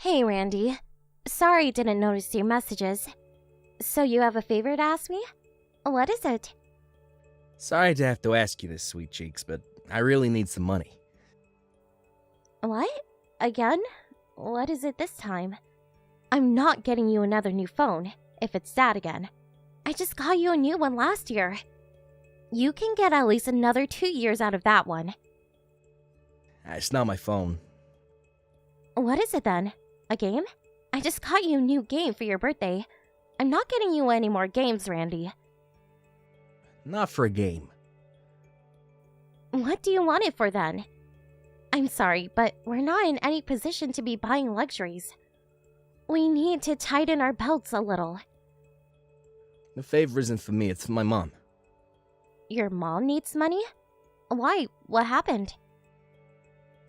Hey, Randy. Sorry didn't notice your messages. So you have a favor to ask me? What is it? Sorry to have to ask you this, sweet cheeks, but I really need some money. What? Again? What is it this time? I'm not getting you another new phone, if it's that again. I just got you a new one last year. You can get at least another 2 years out of that one. It's not my phone. What is it then? A game? I just got you a new game for your birthday. I'm not getting you any more games, Randy. Not for a game. What do you want it for then? I'm sorry, but we're not in any position to be buying luxuries. We need to tighten our belts a little. The favor isn't for me, it's for my mom. Your mom needs money? Why? What happened?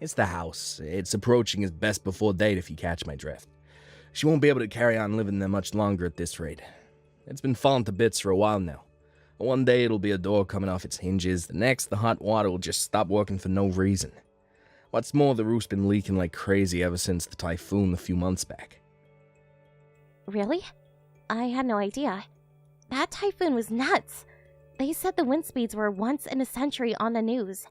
It's the house. It's approaching its best before date, if you catch my drift. She won't be able to carry on living there much longer at this rate. It's been falling to bits for a while now. One day it'll be a door coming off its hinges, the next the hot water will just stop working for no reason. What's more, the roof's been leaking like crazy ever since the typhoon a few months back. Really? I had no idea. That typhoon was nuts. They said the wind speeds were once in a century on the news.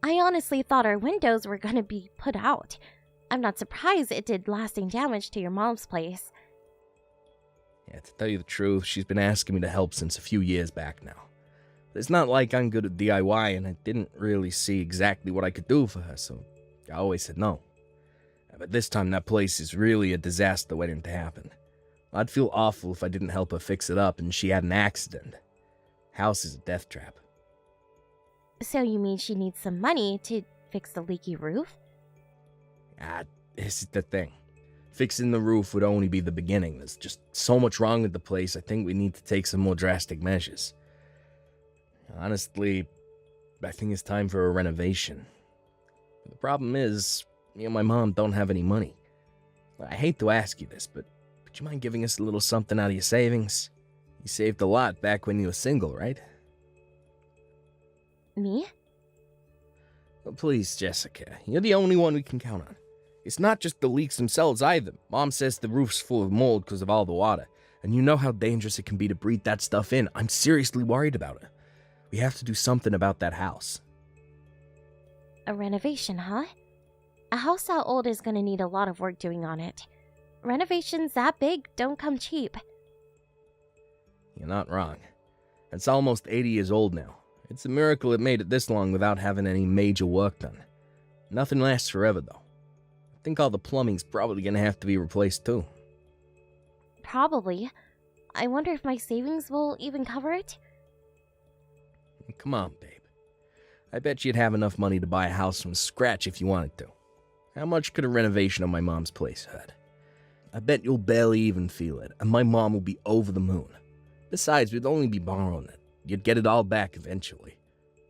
I honestly thought our windows were gonna be put out. I'm not surprised it did lasting damage to your mom's place. Yeah, to tell you the truth, she's been asking me to help since a few years back now. But it's not like I'm good at DIY, and I didn't really see exactly what I could do for her, so I always said no. But this time that place is really a disaster waiting to happen. I'd feel awful if I didn't help her fix it up and she had an accident. House is a death trap. So you mean she needs some money to fix the leaky roof? This is the thing. Fixing the roof would only be the beginning. There's just so much wrong with the place, I think we need to take some more drastic measures. Honestly, I think it's time for a renovation. The problem is, me and my mom don't have any money. I hate to ask you this, but would you mind giving us a little something out of your savings? You saved a lot back when you were single, right? Me? Well, please, Jessica, you're the only one we can count on. It's not just the leaks themselves either. Mom says the roof's full of mold because of all the water, and you know how dangerous it can be to breathe that stuff in. I'm seriously worried about it. We have to do something about that house. A renovation, huh? A house that old is gonna need a lot of work doing on it. Renovations that big don't come cheap. You're not wrong. It's almost 80 years old now. It's a miracle it made it this long without having any major work done. Nothing lasts forever, though. I think all the plumbing's probably gonna have to be replaced, too. Probably. I wonder if my savings will even cover it? Come on, babe. I bet you'd have enough money to buy a house from scratch if you wanted to. How much could a renovation of my mom's place hurt? I bet you'll barely even feel it, and my mom will be over the moon. Besides, we'd only be borrowing it. You'd get it all back eventually.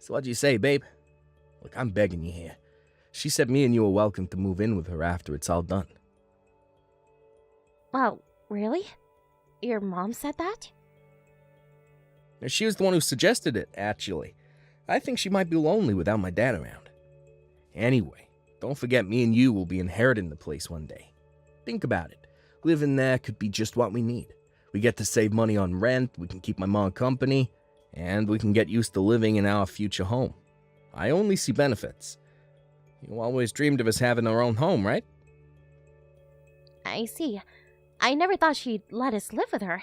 So what'd you say, babe? Look, I'm begging you here. She said me and you are welcome to move in with her after it's all done. Wow, really? Your mom said that? She was the one who suggested it, actually. I think she might be lonely without my dad around. Anyway, don't forget me and you will be inheriting the place one day. Think about it. Living there could be just what we need. We get to save money on rent, we can keep my mom company, and we can get used to living in our future home. I only see benefits. You always dreamed of us having our own home, right? I see. I never thought she'd let us live with her.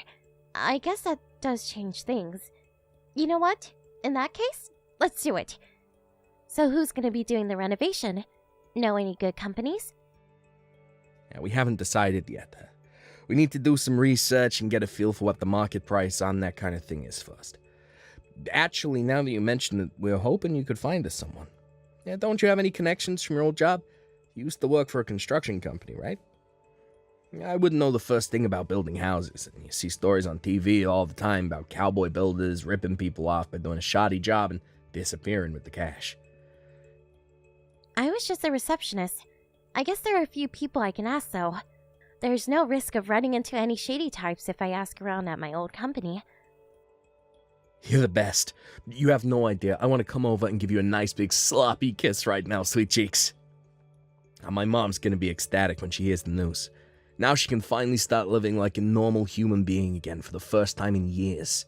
I guess that does change things. You know what? In that case, let's do it. So who's gonna be doing the renovation? Know any good companies? Yeah, we haven't decided yet. We need to do some research and get a feel for what the market price on that kind of thing is first. Actually, now that you mention it, we're hoping you could find us someone. Yeah, don't you have any connections from your old job? You used to work for a construction company, right? I wouldn't know the first thing about building houses, and you see stories on TV all the time about cowboy builders ripping people off by doing a shoddy job and disappearing with the cash. I was just a receptionist. I guess there are a few people I can ask, though. There's no risk of running into any shady types if I ask around at my old company. You're the best. You have no idea. I want to come over and give you a nice big sloppy kiss right now, sweet cheeks. And my mom's gonna be ecstatic when she hears the news. Now she can finally start living like a normal human being again for the first time in years.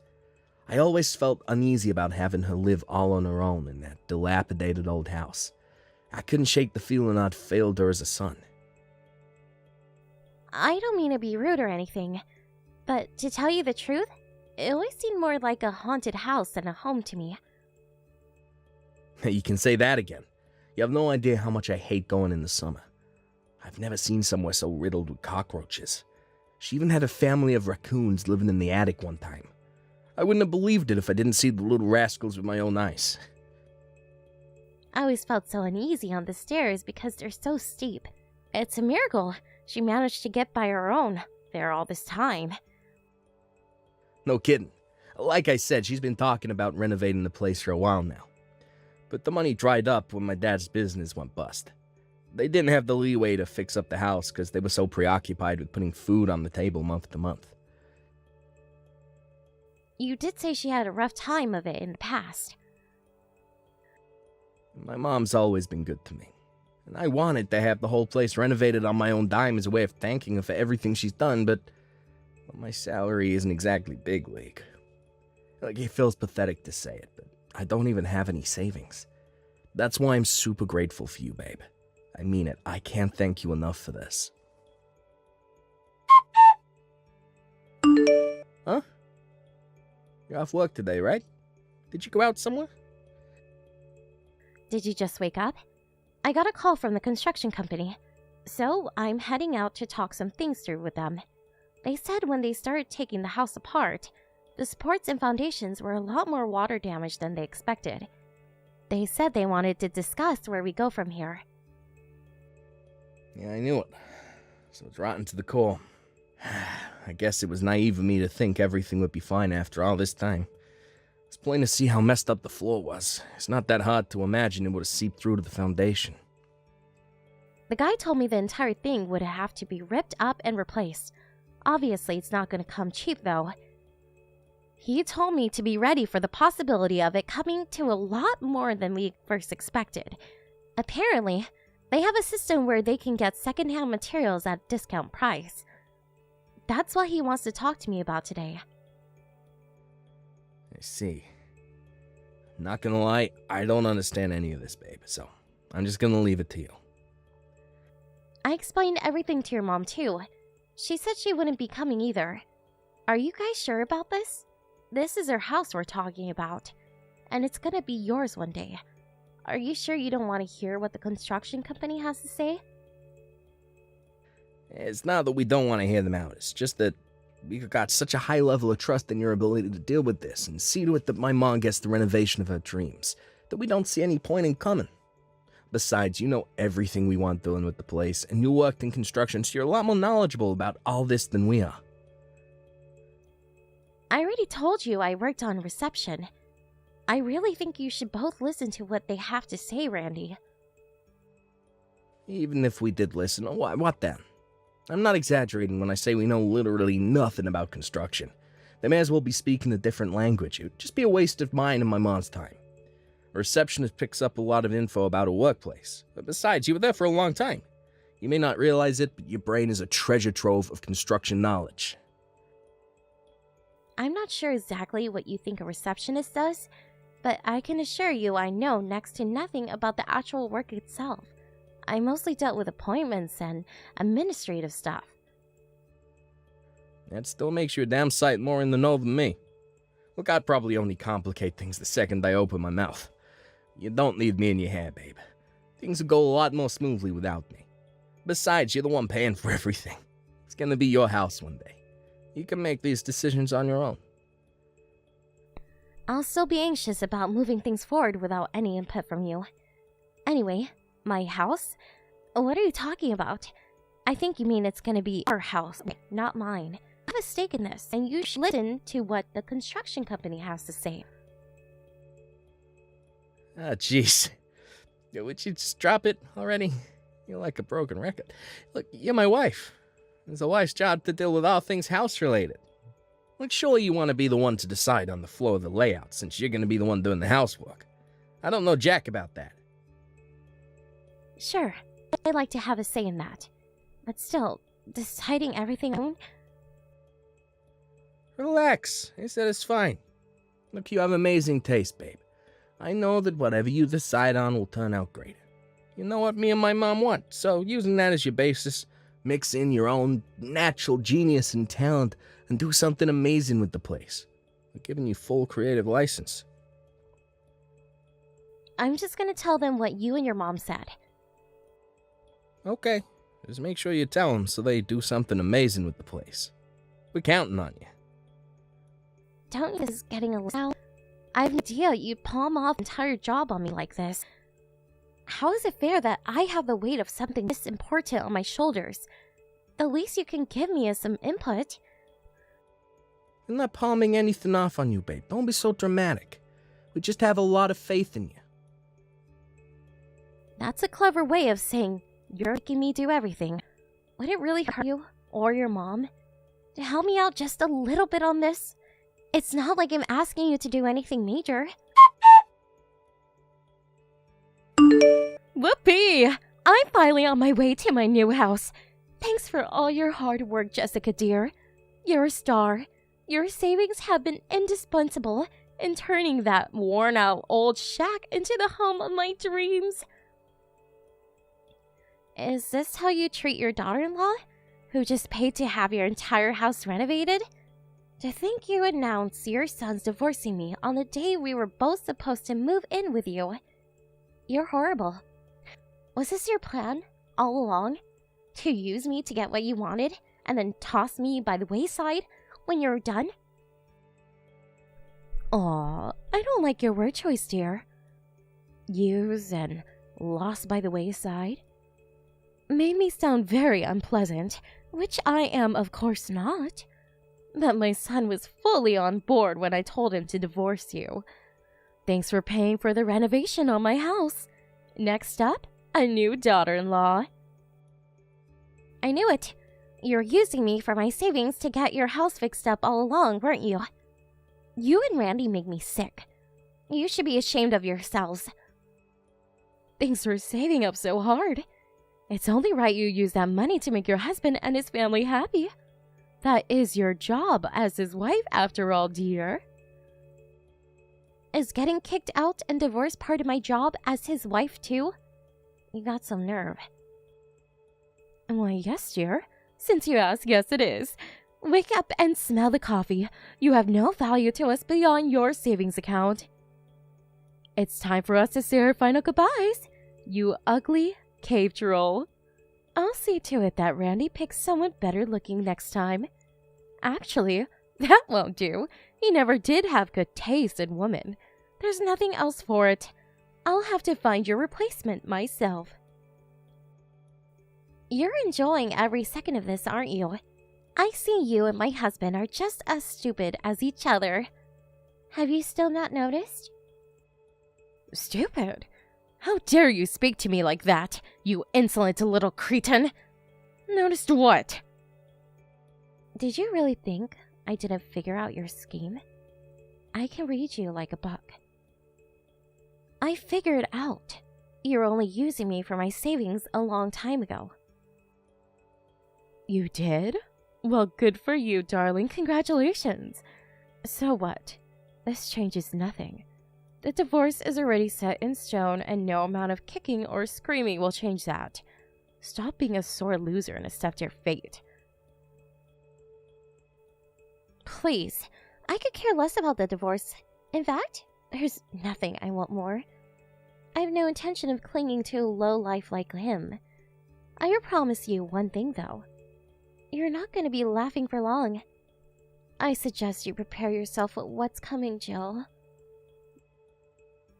I always felt uneasy about having her live all on her own in that dilapidated old house. I couldn't shake the feeling I'd failed her as a son. I don't mean to be rude or anything, but to tell you the truth, it always seemed more like a haunted house than a home to me. You can say that again. You have no idea how much I hate going in the summer. I've never seen somewhere so riddled with cockroaches. She even had a family of raccoons living in the attic one time. I wouldn't have believed it if I didn't see the little rascals with my own eyes. I always felt so uneasy on the stairs because they're so steep. It's a miracle she managed to get by her own there all this time. No kidding. Like I said, she's been talking about renovating the place for a while now. But the money dried up when my dad's business went bust. They didn't have the leeway to fix up the house because they were so preoccupied with putting food on the table month to month. You did say she had a rough time of it in the past. My mom's always been good to me. And I wanted to have the whole place renovated on my own dime as a way of thanking her for everything she's done, but my salary isn't exactly big league. Like, it feels pathetic to say it, but I don't even have any savings. That's why I'm super grateful for you, babe. I mean it. I can't thank you enough for this. Huh? You're off work today, right? Did you go out somewhere? Did you just wake up? I got a call from the construction company, so I'm heading out to talk some things through with them. They said when they started taking the house apart, the supports and foundations were a lot more water damaged than they expected. They said they wanted to discuss where we go from here. Yeah, I knew it. So it's rotten to the core. I guess it was naive of me to think everything would be fine after all this time. It's plain to see how messed up the floor was. It's not that hard to imagine it would have seeped through to the foundation. The guy told me the entire thing would have to be ripped up and replaced. Obviously, it's not going to come cheap, though. He told me to be ready for the possibility of it coming to a lot more than we first expected. Apparently, they have a system where they can get secondhand materials at a discount price. That's what he wants to talk to me about today. I see. Not gonna lie, I don't understand any of this, babe, so I'm just gonna leave it to you. I explained everything to your mom, too. She said she wouldn't be coming either. Are you guys sure about this? This is her house we're talking about, and it's gonna be yours one day. Are you sure you don't want to hear what the construction company has to say? It's not that we don't want to hear them out, it's just that we've got such a high level of trust in your ability to deal with this and see to it that my mom gets the renovation of her dreams, that we don't see any point in coming. Besides, you know everything we want doing with the place, and you worked in construction, so you're a lot more knowledgeable about all this than we are. I already told you I worked on reception. I really think you should both listen to what they have to say, Randy. Even if we did listen, what then? I'm not exaggerating when I say we know literally nothing about construction. They may as well be speaking a different language. It would just be a waste of mine and my mom's time. A receptionist picks up a lot of info about a workplace. But besides, you were there for a long time. You may not realize it, but your brain is a treasure trove of construction knowledge. I'm not sure exactly what you think a receptionist does, but I can assure you I know next to nothing about the actual work itself. I mostly dealt with appointments and administrative stuff. That still makes you a damn sight more in the know than me. Look, I'd probably only complicate things the second I open my mouth. You don't need me in your hair, babe. Things will go a lot more smoothly without me. Besides, you're the one paying for everything. It's gonna be your house one day. You can make these decisions on your own. I'll still be anxious about moving things forward without any input from you. Anyway, my house? What are you talking about? I think you mean it's gonna be our house, not mine. I have a stake in this, and you should listen to what the construction company has to say. Ah, jeez. Would you just drop it already? You're like a broken record. Look, you're my wife. It's a wife's job to deal with all things house-related. Like, sure you want to be the one to decide on the flow of the layout, since you're going to be the one doing the housework. I don't know jack about that. Sure, I like to have a say in that. But still, deciding everything alone? Relax. I said it's fine. Look, you have amazing taste, babe. I know that whatever you decide on will turn out great. You know what me and my mom want, so using that as your basis, mix in your own natural genius and talent and do something amazing with the place. We're giving you full creative license. I'm just gonna tell them what you and your mom said. Okay, just make sure you tell them so they do something amazing with the place. We're counting on you. Don't you think this is getting a little... I have no idea you'd palm off the entire job on me like this. How is it fair that I have the weight of something this important on my shoulders? The least you can give me is some input. I'm not palming anything off on you, babe. Don't be so dramatic. We just have a lot of faith in you. That's a clever way of saying you're making me do everything. Would it really hurt you, or your mom, to help me out just a little bit on this? It's not like I'm asking you to do anything major. Whoopee! I'm finally on my way to my new house. Thanks for all your hard work, Jessica dear. You're a star. Your savings have been indispensable in turning that worn-out old shack into the home of my dreams. Is this how you treat your daughter-in-law, who just paid to have your entire house renovated? To think you announced your son's divorcing me on the day we were both supposed to move in with you. You're horrible. Was this your plan, all along? To use me to get what you wanted, and then toss me by the wayside when you're done? Aw, I don't like your word choice, dear. Use and lost by the wayside? Made me sound very unpleasant, which I am of course not. But my son was fully on board when I told him to divorce you. Thanks for paying for the renovation on my house. Next up, a new daughter-in-law. I knew it. You were using me for my savings to get your house fixed up all along, weren't you? You and Randy make me sick. You should be ashamed of yourselves. Thanks for saving up so hard. It's only right you use that money to make your husband and his family happy. That is your job as his wife, after all, dear. Is getting kicked out and divorced part of my job as his wife, too? You got some nerve. Why, yes, dear. Since you ask, yes, it is. Wake up and smell the coffee. You have no value to us beyond your savings account. It's time for us to say our final goodbyes, you ugly cave troll. I'll see to it that Randy picks someone better looking next time. Actually, that won't do. He never did have good taste in women. There's nothing else for it. I'll have to find your replacement myself. You're enjoying every second of this, aren't you? I see you and my husband are just as stupid as each other. Have you still not noticed? Stupid? How dare you speak to me like that, you insolent little cretin? Noticed what? Did you really think I didn't figure out your scheme? I can read you like a book. I figured out. You're only using me for my savings a long time ago. You did? Well, good for you, darling. Congratulations. So what? This changes nothing. The divorce is already set in stone, and no amount of kicking or screaming will change that. Stop being a sore loser and accept your fate. Please, I could care less about the divorce. In fact, there's nothing I want more. I have no intention of clinging to a low life like him. I will promise you one thing, though. You're not going to be laughing for long. I suggest you prepare yourself for what's coming, Jill.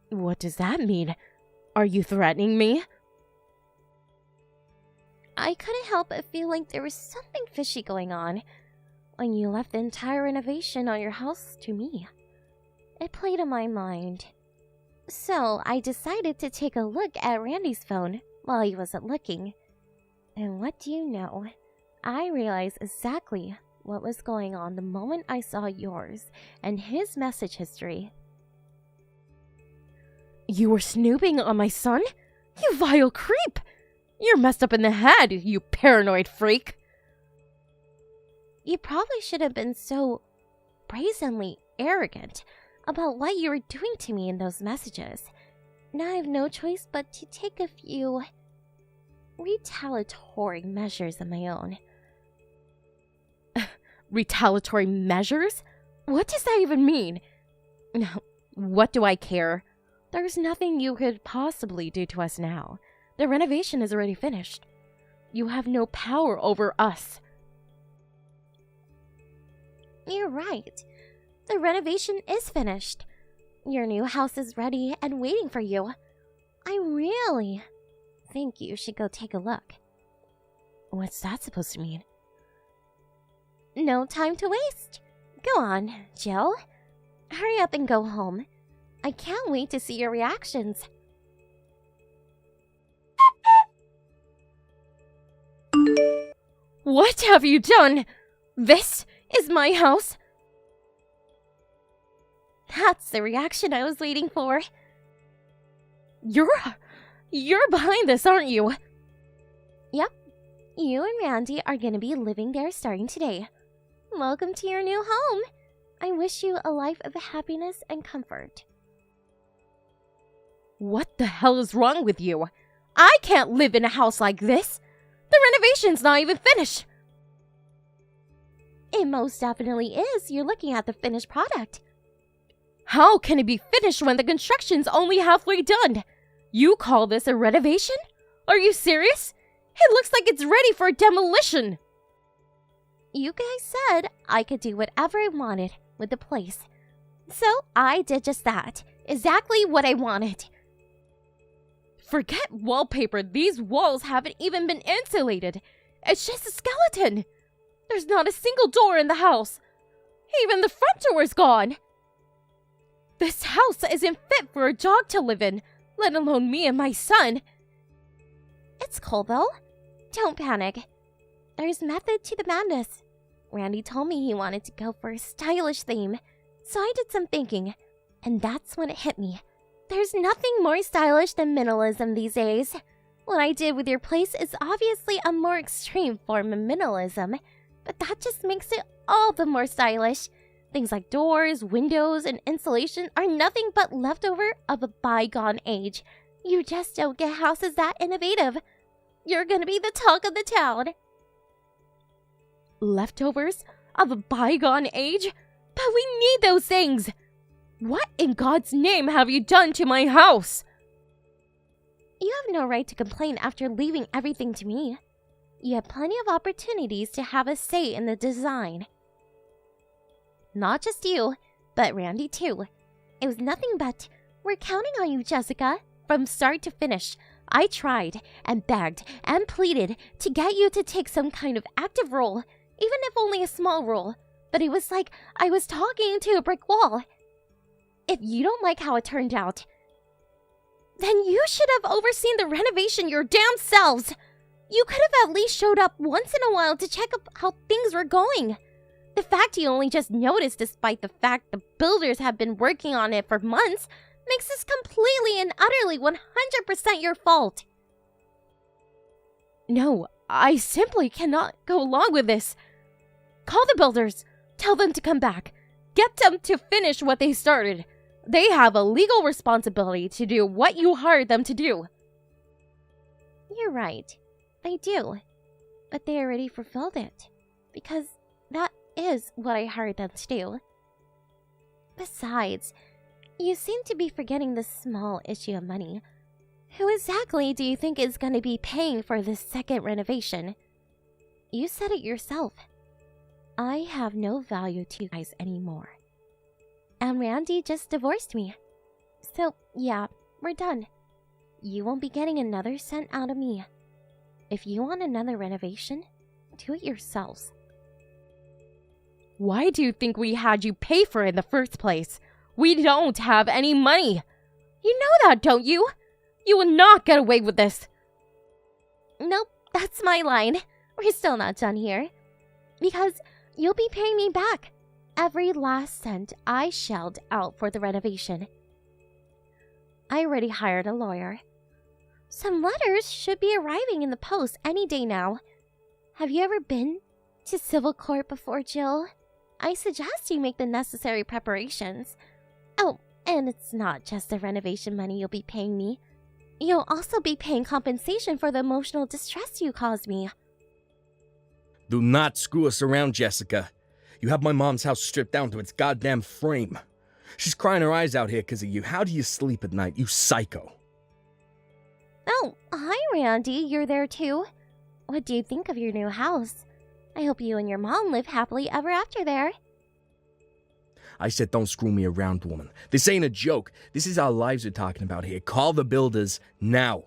What does that mean? Are you threatening me? I couldn't help but feel like there was something fishy going on when you left the entire renovation on your house to me. It played on my mind. So I decided to take a look at Randy's phone while he wasn't looking. And what do you know? I realized exactly what was going on the moment I saw yours and his message history. You were snooping on my son? You vile creep! You're messed up in the head, you paranoid freak. You probably should have been so brazenly arrogant about what you were doing to me in those messages. Now I have no choice but to take a few retaliatory measures of my own. Retaliatory measures? What does that even mean? Now, what do I care? There's nothing you could possibly do to us now. The renovation is already finished. You have no power over us. You're right. The renovation is finished. Your new house is ready and waiting for you. I really think you should go take a look. What's that supposed to mean? No time to waste. Go on, Jill. Hurry up and go home. I can't wait to see your reactions. What have you done? This is my house? That's the reaction I was waiting for. You're behind this, aren't you? Yep. You and Randy are gonna be living there starting today. Welcome to your new home. I wish you a life of happiness and comfort. What the hell is wrong with you? I can't live in a house like this. The renovation's not even finished. It most definitely is. You're looking at the finished product. How can it be finished when the construction's only halfway done? You call this a renovation? Are you serious? It looks like it's ready for demolition. You guys said I could do whatever I wanted with the place. So I did just that. Exactly what I wanted. Forget wallpaper. These walls haven't even been insulated. It's just a skeleton. There's not a single door in the house. Even the front door is gone. This house isn't fit for a dog to live in, let alone me and my son. It's cool though. Don't panic. There's method to the madness. Randy told me he wanted to go for a stylish theme, so I did some thinking, and that's when it hit me. There's nothing more stylish than minimalism these days. What I did with your place is obviously a more extreme form of minimalism, but that just makes it all the more stylish. Things like doors, windows, and insulation are nothing but leftover of a bygone age. You just don't get houses that innovative. You're gonna be the talk of the town. Leftovers of a bygone age? But we need those things! What in God's name have you done to my house? You have no right to complain after leaving everything to me. You had plenty of opportunities to have a say in the design. Not just you, but Randy too. It was nothing but, we're counting on you, Jessica, from start to finish. I tried and begged and pleaded to get you to take some kind of active role, even if only a small role, but it was like I was talking to a brick wall. If you don't like how it turned out, then you should have overseen the renovation your damn selves. You could have at least showed up once in a while to check up how things were going. The fact you only just noticed despite the fact the builders have been working on it for months makes this completely and utterly 100% your fault. No, I simply cannot go along with this. Call the builders. Tell them to come back. Get them to finish what they started. They have a legal responsibility to do what you hired them to do. You're right. They do. But they already fulfilled it. Because that is what I hired them to do. Besides, you seem to be forgetting the small issue of money. Who exactly do you think is going to be paying for this second renovation? You said it yourself. I have no value to you guys anymore. And Randy just divorced me. So, yeah, we're done. You won't be getting another cent out of me. If you want another renovation, do it yourselves. Why do you think we had you pay for it in the first place? We don't have any money. You know that, don't you? You will not get away with this. Nope, that's my line. We're still not done here. Because you'll be paying me back every last cent I shelled out for the renovation. I already hired a lawyer. Some letters should be arriving in the post any day now. Have you ever been to civil court before, Jill? I suggest you make the necessary preparations. Oh, and it's not just the renovation money you'll be paying me. You'll also be paying compensation for the emotional distress you caused me. Do not screw us around, Jessica. You have my mom's house stripped down to its goddamn frame. She's crying her eyes out here because of you. How do you sleep at night, you psycho? Oh, hi, Randy. You're there too. What do you think of your new house? I hope you and your mom live happily ever after there. I said don't screw me around, woman. This ain't a joke. This is our lives we're talking about here. Call the builders now.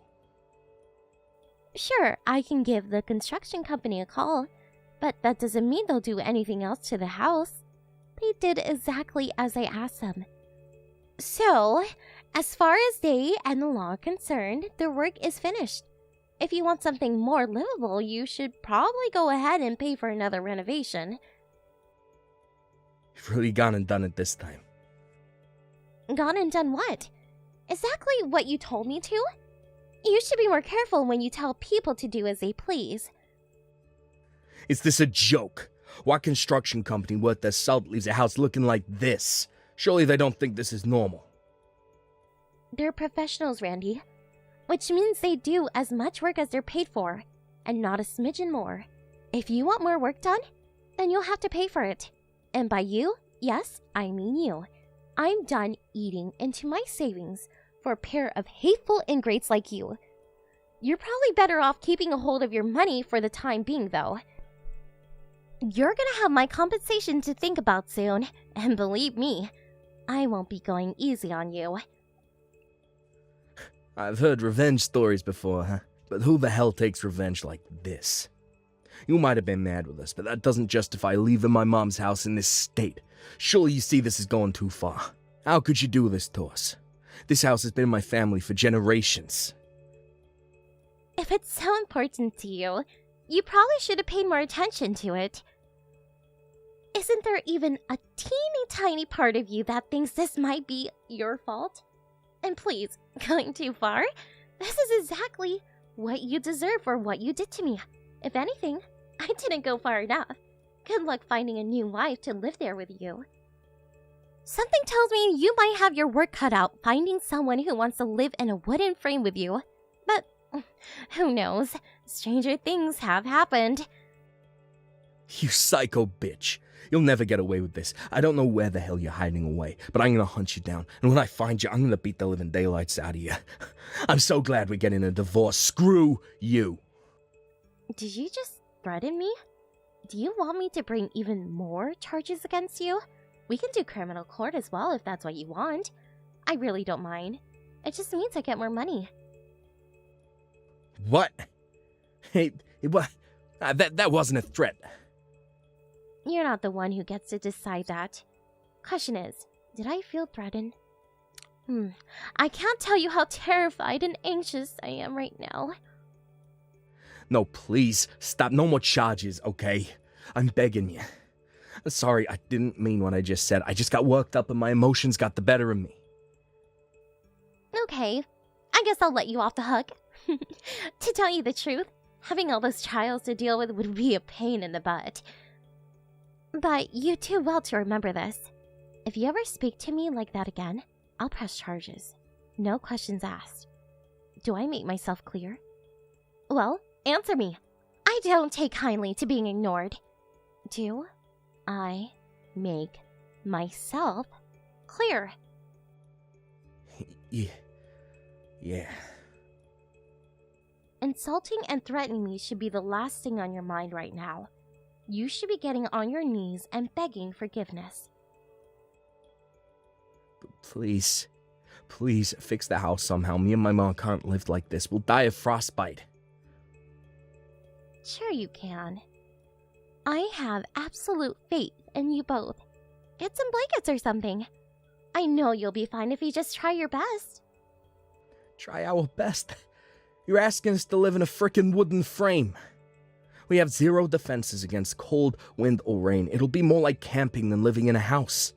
Sure, I can give the construction company a call, but that doesn't mean they'll do anything else to the house. They did exactly as I asked them. So, as far as they and the law are concerned, the work is finished. If you want something more livable, you should probably go ahead and pay for another renovation. You've really gone and done it this time. Gone and done what? Exactly what you told me to? You should be more careful when you tell people to do as they please. Is this a joke? What construction company worth their salt leaves a house looking like this? Surely they don't think this is normal. They're professionals, Randy. Which means they do as much work as they're paid for, and not a smidgen more. If you want more work done, then you'll have to pay for it. And by you, yes, I mean you. I'm done eating into my savings for a pair of hateful ingrates like you. You're probably better off keeping a hold of your money for the time being, though. You're gonna have my compensation to think about soon, and believe me, I won't be going easy on you. I've heard revenge stories before, huh? But who the hell takes revenge like this? You might have been mad with us, but that doesn't justify leaving my mom's house in this state. Surely you see this is going too far. How could you do this to us? This house has been in my family for generations. If it's so important to you, you probably should have paid more attention to it. Isn't there even a teeny tiny part of you that thinks this might be your fault? And please, going too far? This is exactly what you deserve for what you did to me. If anything, I didn't go far enough. Good luck finding a new wife to live there with you. Something tells me you might have your work cut out finding someone who wants to live in a wooden frame with you. But who knows? Stranger things have happened. You psycho bitch. You'll never get away with this. I don't know where the hell you're hiding away, but I'm gonna hunt you down. And when I find you, I'm gonna beat the living daylights out of you. I'm so glad we're getting a divorce. Screw you. Did you just threaten me? Do you want me to bring even more charges against you? We can do criminal court as well if that's what you want. I really don't mind. It just means I get more money. What? Hey, what? That wasn't a threat. You're not the one who gets to decide that. Question is, did I feel threatened? I can't tell you how terrified and anxious I am right now. No, please, stop. No more charges, okay? I'm begging you. Sorry, I didn't mean what I just said. I just got worked up and my emotions got the better of me. Okay, I guess I'll let you off the hook. To tell you the truth, having all those trials to deal with would be a pain in the butt. But you do well to remember this. If you ever speak to me like that again, I'll press charges. No questions asked. Do I make myself clear? Well, answer me. I don't take kindly to being ignored. Do I make myself clear? Yeah. Insulting and threatening me should be the last thing on your mind right now. You should be getting on your knees and begging forgiveness. Please fix the house somehow. Me and my mom can't live like this. We'll die of frostbite. Sure you can. I have absolute faith in you both. Get some blankets or something. I know you'll be fine if you just try your best. Try our best? You're asking us to live in a frickin' wooden frame. We have zero defenses against cold, wind, or rain. It'll be more like camping than living in a house.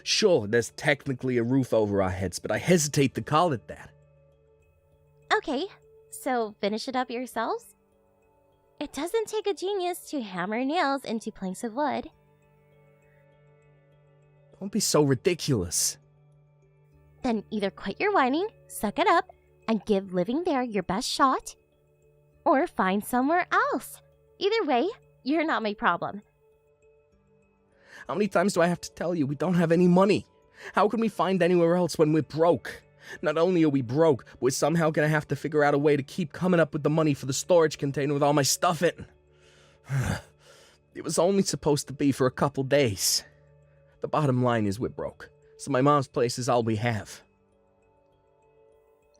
Sure, there's technically a roof over our heads, but I hesitate to call it that. Okay, So finish it up yourselves? It doesn't take a genius to hammer nails into planks of wood. Don't be so ridiculous. Then either quit your whining, suck it up, and give living there your best shot, or find somewhere else. Either way, you're not my problem. How many times do I have to tell you we don't have any money? How can we find anywhere else when we're broke? Not only are we broke, but we're somehow gonna have to figure out a way to keep coming up with the money for the storage container with all my stuff in. It was only supposed to be for a couple days. The bottom line is we're broke, so my mom's place is all we have.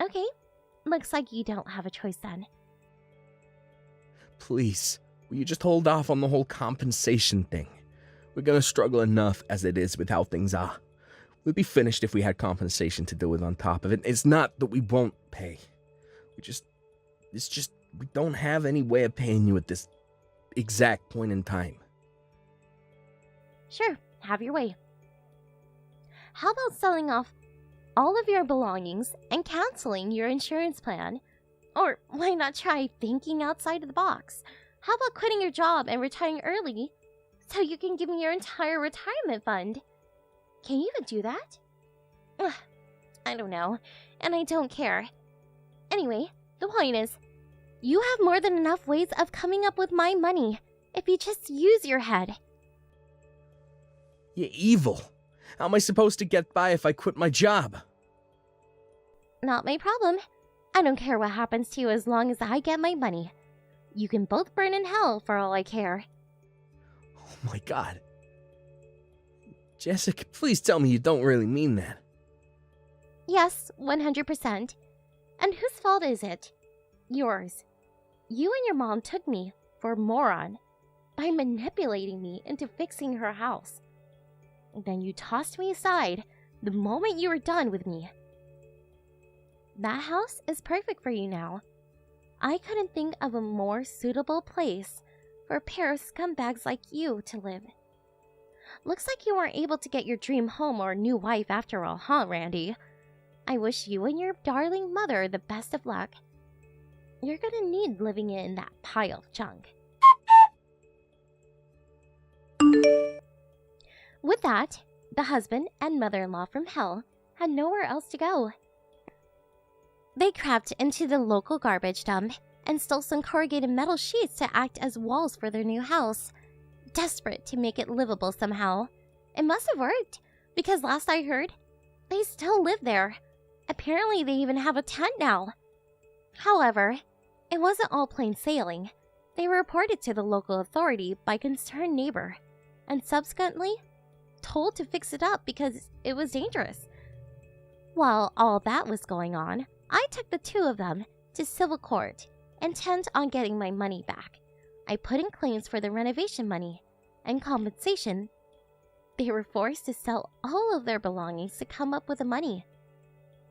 Okay, looks like you don't have a choice then. Please, will you just hold off on the whole compensation thing? We're gonna struggle enough as it is with how things are. We'd be finished if we had compensation to deal with on top of it. It's not that we won't pay. We don't have any way of paying you at this exact point in time. Sure, have your way. How about selling off all of your belongings and canceling your insurance plan? Or why not try thinking outside of the box? How about quitting your job and retiring early so you can give me your entire retirement fund? Can you even do that? Ugh, I don't know, and I don't care. Anyway, the point is, you have more than enough ways of coming up with my money if you just use your head. You're evil. How am I supposed to get by if I quit my job? Not my problem. I don't care what happens to you as long as I get my money. You can both burn in hell for all I care. Oh my god. Jessica, please tell me you don't really mean that. Yes, 100%. And whose fault is it? Yours. You and your mom took me for a moron by manipulating me into fixing her house. Then you tossed me aside the moment you were done with me. That house is perfect for you now. I couldn't think of a more suitable place for a pair of scumbags like you to live. Looks like you weren't able to get your dream home or new wife after all, huh, Randy? I wish you and your darling mother the best of luck. You're gonna need living in that pile of junk. With that, the husband and mother-in-law from hell had nowhere else to go. They crept into the local garbage dump and stole some corrugated metal sheets to act as walls for their new house, desperate to make it livable somehow. It must have worked, because last I heard, they still live there. Apparently they even have a tent now. However, it wasn't all plain sailing. They were reported to the local authority by a concerned neighbor, and subsequently told to fix it up because it was dangerous. While all that was going on, I took the two of them to civil court, intent on getting my money back. I put in claims for the renovation money and compensation. They were forced to sell all of their belongings to come up with the money.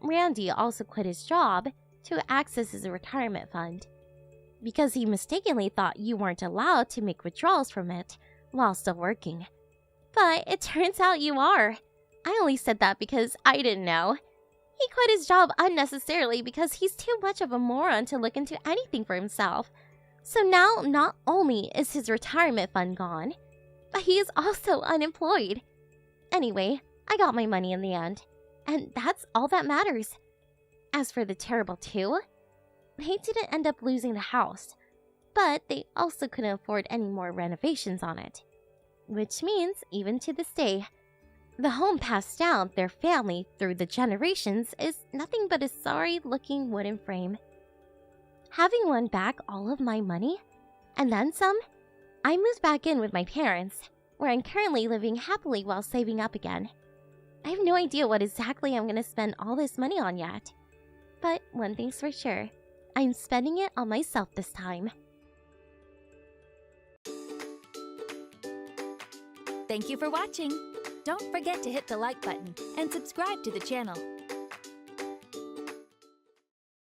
Randy also quit his job to access his retirement fund because he mistakenly thought you weren't allowed to make withdrawals from it while still working. But it turns out you are. I only said that because I didn't know. He quit his job unnecessarily because he's too much of a moron to look into anything for himself. So now not only is his retirement fund gone, but he is also unemployed. Anyway, I got my money in the end, and that's all that matters. As for the terrible two, they didn't end up losing the house, but they also couldn't afford any more renovations on it. Which means, even to this day, the home passed down their family through the generations is nothing but a sorry-looking wooden frame. Having won back all of my money, and then some, I moved back in with my parents, where I'm currently living happily while saving up again. I have no idea what exactly I'm going to spend all this money on yet. But one thing's for sure, I'm spending it on myself this time. Thank you for watching. Don't forget to hit the like button and subscribe to the channel.